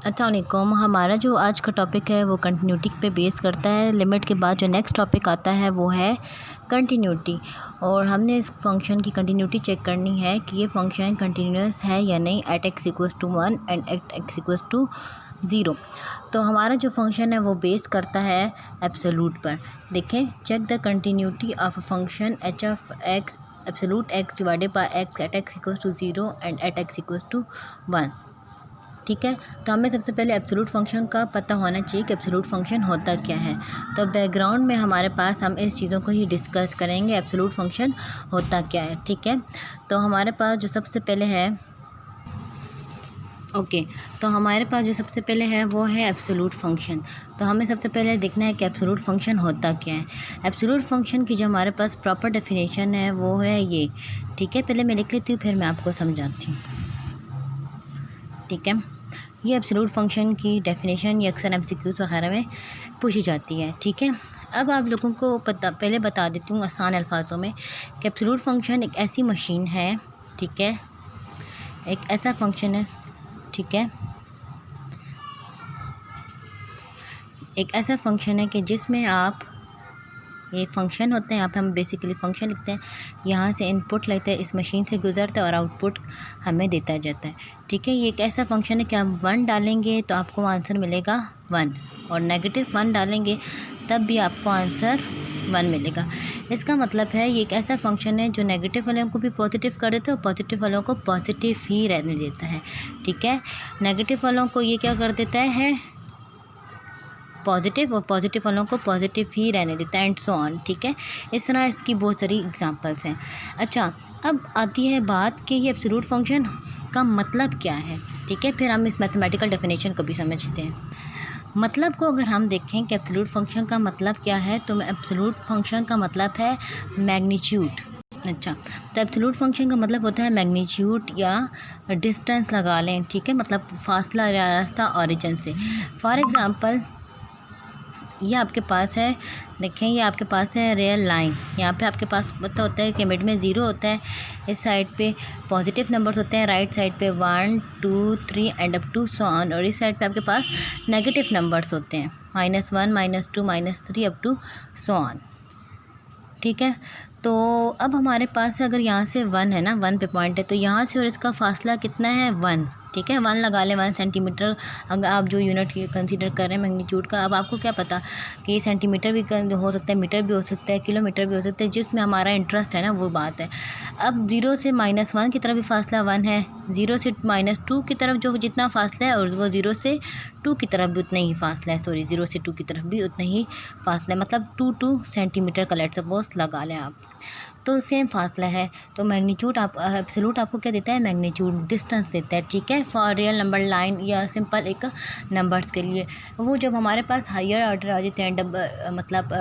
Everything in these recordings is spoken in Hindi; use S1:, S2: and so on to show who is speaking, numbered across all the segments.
S1: अस्सलामुअलैकुम। हमारा जो आज का टॉपिक है वो कंटिन्यूटी पे बेस करता है। लिमिट के बाद जो नेक्स्ट टॉपिक आता है वो है कंटिन्यूटी, और हमने इस फंक्शन की कंटिन्यूटी चेक करनी है कि ये फंक्शन कंटिन्यूस है या नहीं at x equals to 1 and at x equals to 0। तो हमारा जो फंक्शन है वो बेस करता है एब्सोल्यूट पर। देखें, check the continuity of a function h of x absolute x divided by x at x equals to 0 and at x equals to 1। ठीक है, तो हमें सबसे पहले एब्सोल्यूट फंक्शन का पता होना चाहिए कि एब्सोल्यूट फंक्शन होता क्या है। तो बैकग्राउंड में हमारे पास हम इस चीज़ों को ही डिस्कस करेंगे, एब्सोल्यूट फंक्शन होता क्या है। ठीक है, तो हमारे पास जो सबसे पहले है तो हमारे पास जो सबसे पहले है वो है एब्सोल्यूट फंक्शन। तो हमें सबसे पहले देखना है कि एब्सोल्यूट फंक्शन होता क्या है। एब्सोल्यूट फंक्शन की जो हमारे पास प्रॉपर डेफिनेशन है वो है ये। ठीक है, पहले मैं लिख लेती हूँ फिर मैं आपको समझाती हूँ। ठीक है, ये एब्सोल्यूट फंक्शन की डेफिनेशन ये अक्सर एमसीक्यूज़ वगैरह में पूछी जाती है। ठीक है, अब आप लोगों को पहले बता देती हूँ आसान अल्फाजों में कि एब्सोल्यूट फंक्शन एक ऐसी मशीन है। ठीक है, एक ऐसा फंक्शन है। ठीक है, एक ऐसा फंक्शन है कि जिसमें आप ये फंक्शन होते हैं, यहाँ पे हम बेसिकली फ़ंक्शन लिखते हैं, यहाँ से इनपुट लेते हैं, इस मशीन से गुजरता है और आउटपुट हमें देता जाता है। ठीक है, ये एक ऐसा फंक्शन है कि आप 1 डालेंगे तो आपको आंसर मिलेगा 1, और नेगेटिव 1 डालेंगे तब भी आपको आंसर 1 मिलेगा। इसका मतलब है ये एक ऐसा फंक्शन है जो नेगेटिव वालों को भी पॉजिटिव कर देता है और पॉजिटिव वालों को पॉजिटिव ही रहने देता है। ठीक है, नेगेटिव वालों को ये क्या कर देता है पॉजिटिव, और पॉजिटिव वालों को पॉजिटिव ही रहने देता है, एंड सो ऑन। ठीक है, इस तरह इसकी बहुत सारी एग्जांपल्स हैं। अच्छा, अब आती है बात कि ये एब्सोल्यूट फंक्शन का मतलब क्या है। ठीक है, फिर हम इस मैथमेटिकल डेफिनेशन को भी समझते हैं। मतलब को अगर हम देखें कि एब्सोल्यूट फंक्शन का मतलब क्या है, तो एब्सोल्यूट फंक्शन का मतलब है मैग्नीट्यूड। अच्छा, तो एब्सोल्यूट फंक्शन का मतलब होता है मैग्नीट्यूड या डिस्टेंस लगा लें। ठीक है, मतलब फासला या रास्ता ओरिजिन से। फॉर एग्ज़ाम्पल ये आपके पास है, देखें ये आपके पास है रियल लाइन। यहाँ पे आपके पास पता होता है कि मिड में 0 होता है, इस साइड पे पॉजिटिव नंबर्स होते हैं, राइट साइड पे 1 2 3 and up to so on, और इस साइड पे आपके पास नेगेटिव नंबर्स होते हैं, -1 -2 -3 अप टू सो ऑन। ठीक है, तो अब हमारे पास अगर यहाँ से 1 है ना, 1 पे पॉइंट है, तो यहाँ से और इसका फासला कितना है 1। ठीक है, 1 लगा लें, 1 सेंटीमीटर अगर आप जो यूनिट कंसीडर कर रहे हैं मैग्नीट्यूड का। अब आपको क्या पता कि सेंटीमीटर भी हो सकता है, मीटर भी हो सकता है, किलोमीटर भी हो सकता है, जिसमें हमारा इंटरेस्ट है ना वो बात है। अब 0 से -1 की तरफ भी फासला 1 है, 0 से -2 की तरफ जो जितना फासला है, और वो 0 से 2 की तरफ भी उतना ही फासला है, 0 से 2 की तरफ भी उतना ही फासला है, मतलब 2 सेंटीमीटर का लेट सपोज लगा लें आप, तो सेम फासला है। तो मैग्नीट्यूड आप एब्सोल्यूट आपको क्या देता है, मैग्नीट्यूड डिस्टेंस देता है। ठीक है, फॉर रियल नंबर लाइन या सिंपल एक नंबर्स के लिए। वो जब हमारे पास हायर ऑर्डर आ जाते हैं, मतलब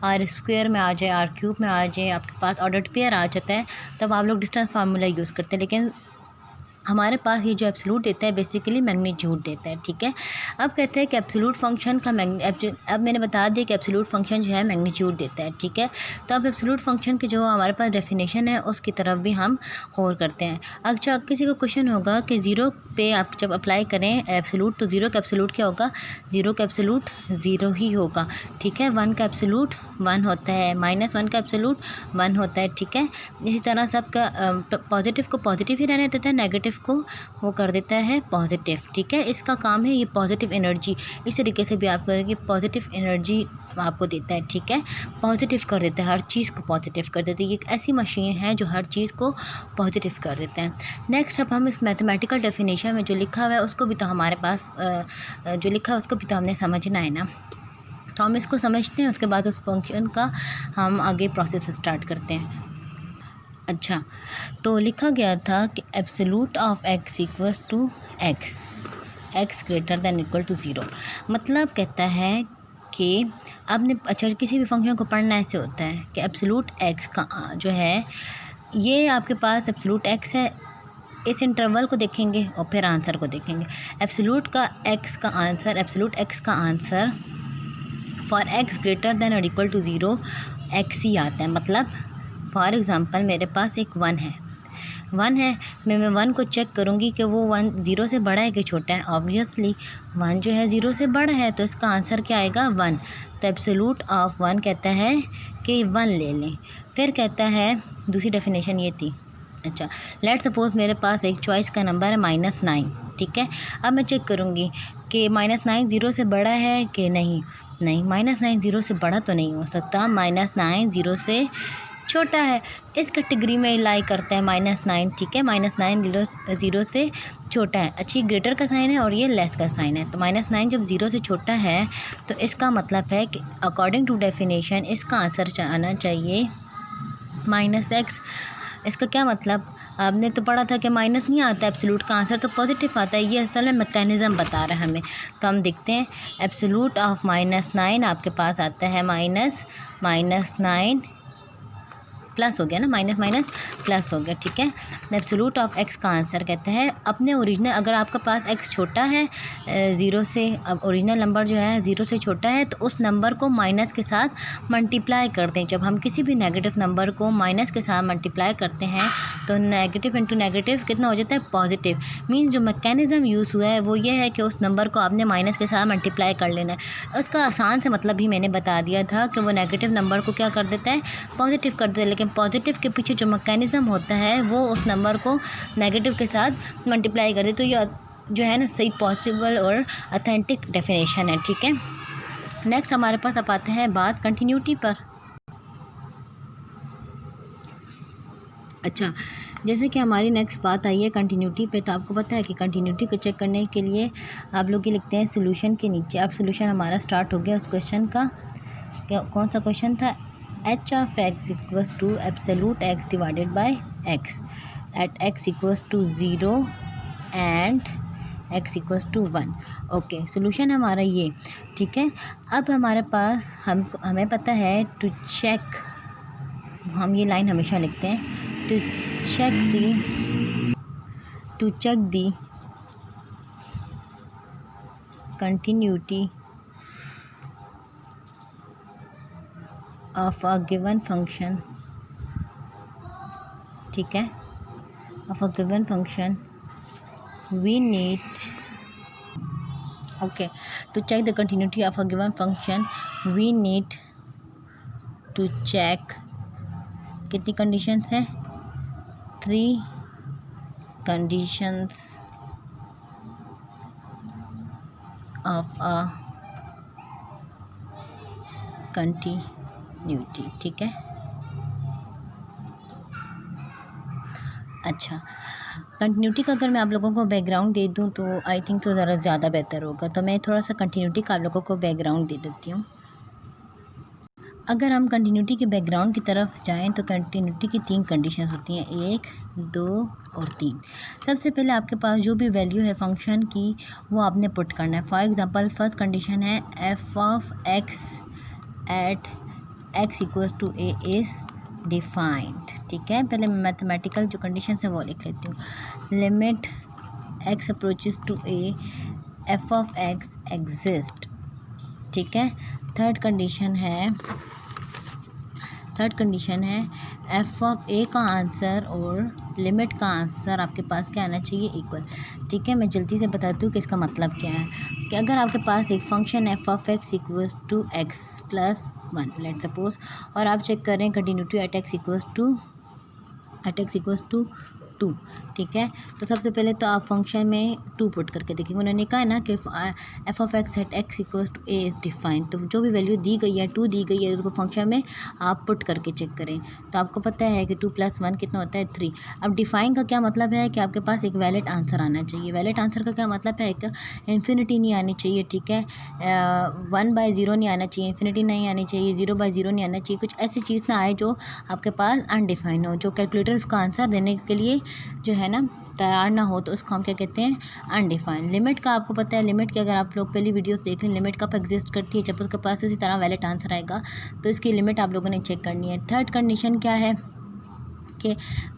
S1: R² में आ जाए, R³ में आ जाए, आपके पास ऑर्डर्ड पेयर आ जाता है, तब आप लोग डिस्टेंस फार्मूला यूज़ करते हैं। लेकिन हमारे पास ये जो एब्सोल्यूट देता है बेसिकली मैग्नीट्यूड देता है। ठीक है, अब कहते हैं कि एब्सोल्यूट फंक्शन का अब मैंने बता दिया कि एब्सोल्यूट फंक्शन जो है मैग्नीट्यूड देता है। ठीक है, तो अब एब्सोल्यूट फंक्शन की जो हमारे पास डेफिनेशन है उसकी तरफ भी हम गौर करते हैं। अच्छा, किसी को क्वेश्चन होगा कि 0 पे आप जब अप्लाई करें एब्सोल्यूट, तो 0 का एब्सोल्यूट क्या होगा, 0 का एब्सोल्यूट 0 ही होगा। ठीक है, 1 का एब्सोल्यूट 1 होता है, -1 का एब्सोल्यूट 1 होता है। ठीक है, इसी तरह सबका पॉजिटिव को पॉजिटिव ही रहने देता है, नेगेटिव को वो कर देता है पॉजिटिव। ठीक है, इसका काम है ये पॉजिटिव एनर्जी, इस तरीके से भी आप करेंगे, पॉजिटिव एनर्जी आपको देता है। ठीक है, पॉजिटिव कर देता है, हर चीज़ को पॉजिटिव कर देता है। ये एक ऐसी मशीन है जो हर चीज़ को पॉजिटिव कर देता है। नेक्स्ट, अब हम इस मैथमेटिकल डेफिनेशन में जो लिखा हुआ है उसको भी तो हमारे पास जो लिखा है उसको भी तो हमने समझना है ना, तो हम इसको समझते हैं, उसके बाद उस फंक्शन का हम आगे प्रोसेस स्टार्ट करते हैं। अच्छा, तो लिखा गया था कि absolute of x equals to x greater than equal to 0। मतलब कहता है कि आपने अच्छा किसी भी फंक्शन को पढ़ना ऐसे होता है कि एब्सोल्यूट एक्स का जो है, ये आपके पास एब्सोल्यूट एक्स है, इस इंटरवल को देखेंगे और फिर आंसर को देखेंगे। एब्सोल्यूट का एक्स का आंसर, एब्सोल्यूट एक्स का answer for x greater then और इक्वल टू 0 एक्स ही आता है। मतलब फॉर एग्ज़ाम्पल मेरे पास एक 1 है, 1 है, मैं 1 को चेक करूँगी कि वो 1 0 से बड़ा है कि छोटा है। ऑब्वियसली 1 जो है 0 से बड़ा है, तो इसका आंसर क्या आएगा 1। तो एब्सोल्यूट ऑफ 1 कहता है कि 1 ले लें। फिर कहता है, दूसरी डेफिनेशन ये थी। अच्छा, लेट सपोज़ मेरे पास एक चॉइस का नंबर है -9, ठीक है। अब मैं चेक करूँगी कि -9 0 से बड़ा है कि नहीं। नहीं, -9 0 से बड़ा तो नहीं हो सकता, -9 0 से छोटा है। इस कैटेगरी में लाई करता है -9, ठीक है। -9 0 से छोटा है। अच्छी ग्रेटर का साइन है और ये लेस का साइन है। तो -9 जब 0 से छोटा है तो इसका मतलब है कि अकॉर्डिंग टू डेफिनेशन इसका आंसर आना चाहिए -x। इसका क्या मतलब, आपने तो पढ़ा था कि माइनस नहीं आता, एब्सोल्यूट का आंसर तो पॉजिटिव आता है। ये असल में मैकेनिज़्म बता रहा है हमें। तो हम देखते हैं, एब्सोल्यूट ऑफ -9 आपके पास आता है -9 प्लस हो गया ना, माइनस माइनस प्लस हो गया, ठीक है। एब्सोल्यूट ऑफ x का आंसर कहते हैं अपने ओरिजिनल, अगर आपके पास x छोटा है 0 से, अब ओरिजिनल नंबर जो है 0 से छोटा है तो उस नंबर को माइनस के साथ मल्टीप्लाई कर दें। जब हम किसी भी नेगेटिव नंबर को माइनस के साथ मल्टीप्लाई करते हैं तो नेगेटिव इंटू नेगेटिव कितना हो जाता है, पॉजिटिव। मीन्स जो मैकेनिज़्म यूज़ हुआ है वो ये है कि उस नंबर को आपने माइनस के साथ मल्टीप्लाई कर लेना है। उसका आसान से मतलब भी मैंने बता दिया था कि वो नेगेटिव नंबर को क्या कर देता है, पॉजिटिव कर देता है। लेकिन पॉजिटिव के पीछे जो मैकेनिज़्म होता है वो उस नंबर को नेगेटिव के साथ मल्टीप्लाई कर दे। तो ये जो है ना सही पॉसिबल और ऑथेंटिक डेफिनेशन है, ठीक है। नेक्स्ट हमारे पास अब आते हैं बात कंटिन्यूटी पर। अच्छा, जैसे कि हमारी नेक्स्ट बात आई है कंटिन्यूटी पे, तो आपको पता है कि कंटिन्यूटी को चेक करने के लिए आप लोग ये लिखते हैं सोल्यूशन के नीचे। अब सोल्यूशन हमारा स्टार्ट हो गया उस क्वेश्चन का। कौन सा क्वेश्चन था, h of x equals to absolute x divided by x at x equals to 0 and x equals to 1। Okay, solution हमारा ये, ठीक है। अब हमारे पास हमें पता है टू चेक, हम ये लाइन हमेशा लिखते हैं, to check the continuity of a given function, ठीक है, of a given function we need, okay, to check the continuity of a given function we need to check कितनी कंडीशंस हैं, 3 conditions of a continuity, ठीक है। अच्छा, कंटिन्यूटी का अगर मैं आप लोगों को बैकग्राउंड दे दूं तो आई थिंक तो ज़रा ज़्यादा बेहतर होगा। तो मैं थोड़ा सा कंटिन्यूटी का आप लोगों को बैकग्राउंड दे देती हूँ। अगर हम कंटिन्यूटी के बैकग्राउंड की तरफ जाएं तो कंटिन्यूटी की 3 कंडीशंस होती हैं, 1 2 और 3। सबसे पहले आपके पास जो भी वैल्यू है फंक्शन की वो आपने पुट करना है। फॉर एग्ज़ाम्पल फर्स्ट कंडीशन है f of x at x equals to a is defined, ठीक है। पहले मैथमेटिकल जो कंडीशन है वो लिख लेती हूँ। Limit x approaches to a f of x exist, ठीक है। थर्ड कंडीशन है f ऑफ a का आंसर और लिमिट का आंसर आपके पास क्या आना चाहिए, इक्वल, ठीक है। मैं जल्दी से बताती हूँ कि इसका मतलब क्या है कि अगर आपके पास एक function f of x equals to x plus 1 let suppose, और आप चेक करें continuity at x equals to 2, ठीक है। तो सबसे पहले तो आप फंक्शन में 2 पुट करके देखेंगे। उन्होंने कहा है ना कि f of x at x equals to a is defined, तो जो भी वैल्यू दी गई है 2 दी गई है उसको फंक्शन में आप पुट करके चेक करें। तो आपको पता है कि 2 + 1 कितना होता है, 3। अब डिफाइन का क्या मतलब है कि आपके पास एक वैलिड आंसर आना चाहिए। वैलिड आंसर का क्या मतलब है कि इन्फिनिटी नहीं आनी चाहिए, ठीक है। 1/0 नहीं आना चाहिए, इन्फिनिटी नहीं आनी चाहिए, 0/0 नहीं आना चाहिए। कुछ ऐसी चीज़ ना आए जो आपके पास अनडिफाइन हो, जो कैलकुलेटर उसका आंसर देने के लिए जो है ना तैयार ना हो, तो उसको हम क्या कहते हैं, अनडिफाइंड। लिमिट का आपको पता है, लिमिट की अगर आप लोग पहली वीडियोस देख लें, लिमिट कब एग्जिस्ट करती है, जब उसके पास इसी तरह वैलिड आंसर आएगा तो इसकी लिमिट आप लोगों ने चेक करनी है। थर्ड कंडीशन क्या है कि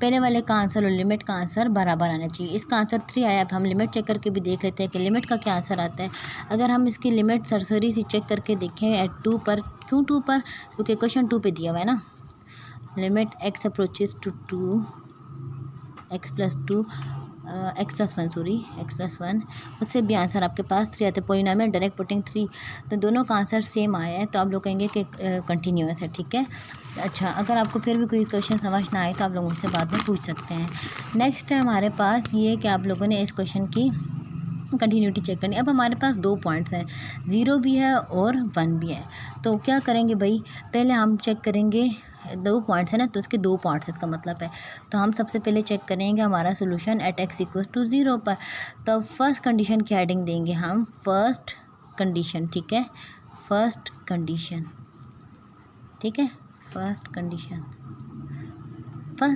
S1: पहले वाले का आंसर और लिमिट का आंसर बराबर आना चाहिए। इसका आंसर 3 आया, अब हम लिमिट चेक करके भी देख लेते हैं कि लिमिट का क्या आंसर आता है। अगर हम इसकी लिमिट सरसरी सी चेक करके देखें एट 2 पर, क्यों 2 पर, क्योंकि क्वेश्चन 2 पे दिया हुआ है ना। Limit x approaches to 2 x+1 उससे भी आंसर आपके पास 3 आते हैं। पॉलिनोमियल डायरेक्ट पुटिंग 3, तो दोनों का आंसर सेम आया है, तो आप लोग कहेंगे कि कंटिन्यूअस है, ठीक है। अच्छा, अगर आपको फिर भी कोई क्वेश्चन समझ ना आए तो आप लोग मुझसे बाद में पूछ सकते हैं। नेक्स्ट है हमारे पास ये कि आप लोगों ने इस क्वेश्चन की कंटिन्यूटी चेक करनी। अब हमारे पास 2 पॉइंट्स हैं, 0 भी है और 1 भी है। तो क्या करेंगे भाई, पहले हम चेक करेंगे, 2 पॉइंट्स है ना, तो उसके 2 पार्ट्स इसका मतलब है। तो हम सबसे पहले चेक करेंगे हमारा सोल्यूशन एट x=0 पर। तो फर्स्ट कंडीशन की हेडिंग देंगे हम फर्स्ट कंडीशन, ठीक है, फर्स्ट कंडीशन, ठीक है, फर्स्ट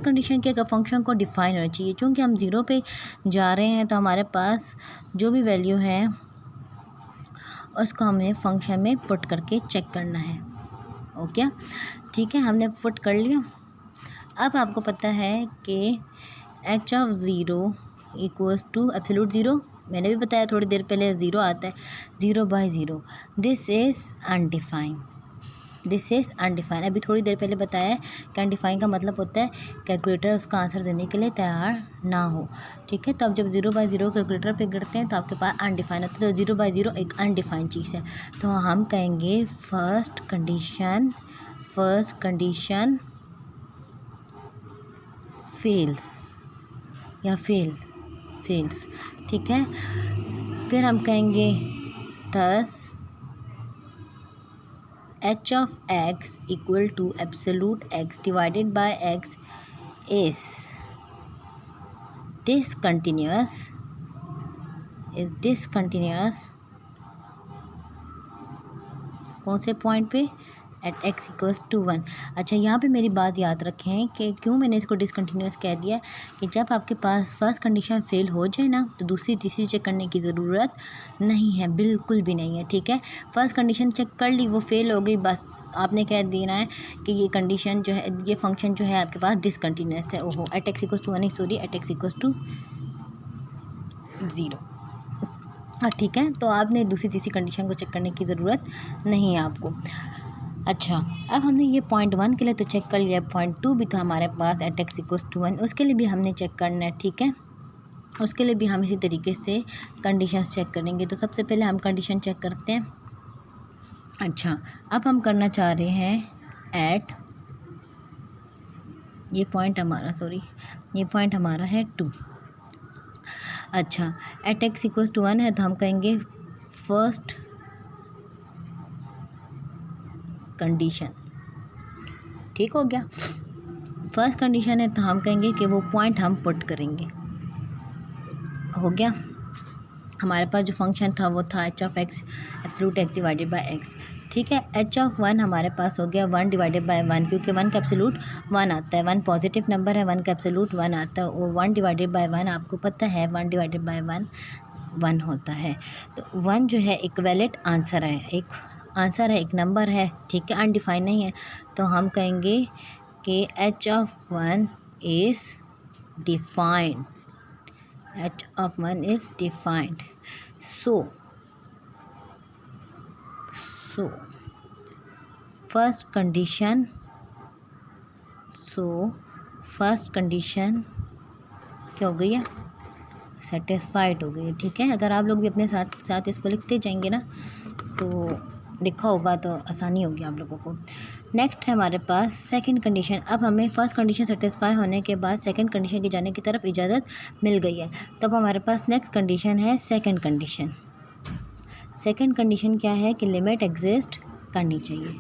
S1: कंडीशन के फंक्शन को डिफाइन होना चाहिए। चूँकि हम 0 पे जा रहे हैं तो हमारे पास जो भी वैल्यू है उसको हमें फंक्शन में पुट करके चेक करना है। ओके, ठीक है, हमने पुट कर लिया। अब आपको पता है कि h(0) = एब्सोल्यूट 0, मैंने भी बताया थोड़ी देर पहले 0 आता है, 0/0, दिस इज़ अनडिफाइंड। अभी थोड़ी देर पहले बताया कि अनडिफाइंड का मतलब होता है कैलकुलेटर उसका आंसर देने के लिए तैयार ना हो, ठीक है। तो अब जब 0/0 कैलकुलेटर पे गिरते हैं तो आपके पास अनडिफाइंड होता है, तो 0/0 एक अनडिफाइंड चीज़ है। तो हम कहेंगे फर्स्ट कंडीशन फेल्स या फेल्स, ठीक है। फिर हम कहेंगे thus h(x) = absolute x divided by x is discontinuous कौन से पॉइंट पे, एट x=1। अच्छा, यहाँ पे मेरी बात याद रखें कि क्यों मैंने इसको डिसकंटिन्यूअस कह दिया, कि जब आपके पास फर्स्ट कंडीशन फेल हो जाए ना तो दूसरी तीसरी चेक करने की ज़रूरत नहीं है, बिल्कुल भी नहीं है, ठीक है। फर्स्ट कंडीशन चेक कर ली, वो फेल हो गई, बस आपने कह देना है कि ये कंडीशन जो है, ये फंक्शन जो है आपके पास डिसकंटिन्यूअस है। ओहो, एट x=0, हाँ, ठीक है। तो आपने दूसरी तीसरी कंडीशन को चेक करने की ज़रूरत नहीं है आपको। अच्छा, अब हमने ये पॉइंट 1 के लिए तो चेक कर लिया, पॉइंट 2 भी था हमारे पास एट x=1, उसके लिए भी हमने चेक करना है, ठीक है। उसके लिए भी हम इसी तरीके से कंडीशंस चेक करेंगे। तो सबसे पहले हम कंडीशन चेक करते हैं। अच्छा, अब हम करना चाह रहे हैं एट, ये पॉइंट हमारा है 2। अच्छा, एट x=1 है तो हम कहेंगे फर्स्ट कंडीशन, ठीक हो गया। फर्स्ट कंडीशन है तो हम कहेंगे कि वो पॉइंट हम पुट करेंगे, हो गया। हमारे पास जो फंक्शन था वो था h(x) absolute x divided by x, ठीक है। h(1) हमारे पास हो गया 1 डिवाइडेड बाय 1, क्योंकि 1 का एब्सोल्यूट 1 आता है, 1 पॉजिटिव नंबर है, 1 का एब्सोल्यूट 1 आता है, और 1 डिवाइडेड बाय 1 आपको पता है 1 डिवाइडेड बाय 1 1 होता है। तो 1 जो है एक वैलिड आंसर है, एक नंबर है, ठीक है, अनडिफाइंड नहीं है। तो हम कहेंगे कि h(1) is defined, so first condition क्या हो गई है, सेटिस्फाइड हो गई है, ठीक है। अगर आप लोग भी अपने साथ साथ इसको लिखते जाएंगे ना तो लिखा होगा तो आसानी होगी आप लोगों को। नेक्स्ट है हमारे पास सेकंड कंडीशन। अब हमें फर्स्ट कंडीशन सेटिस्फाई होने के बाद सेकंड कंडीशन की जाने की तरफ इजाज़त मिल गई है। तब हमारे पास नेक्स्ट कंडीशन है सेकंड कंडीशन क्या है कि लिमिट एग्जिस्ट करनी चाहिए,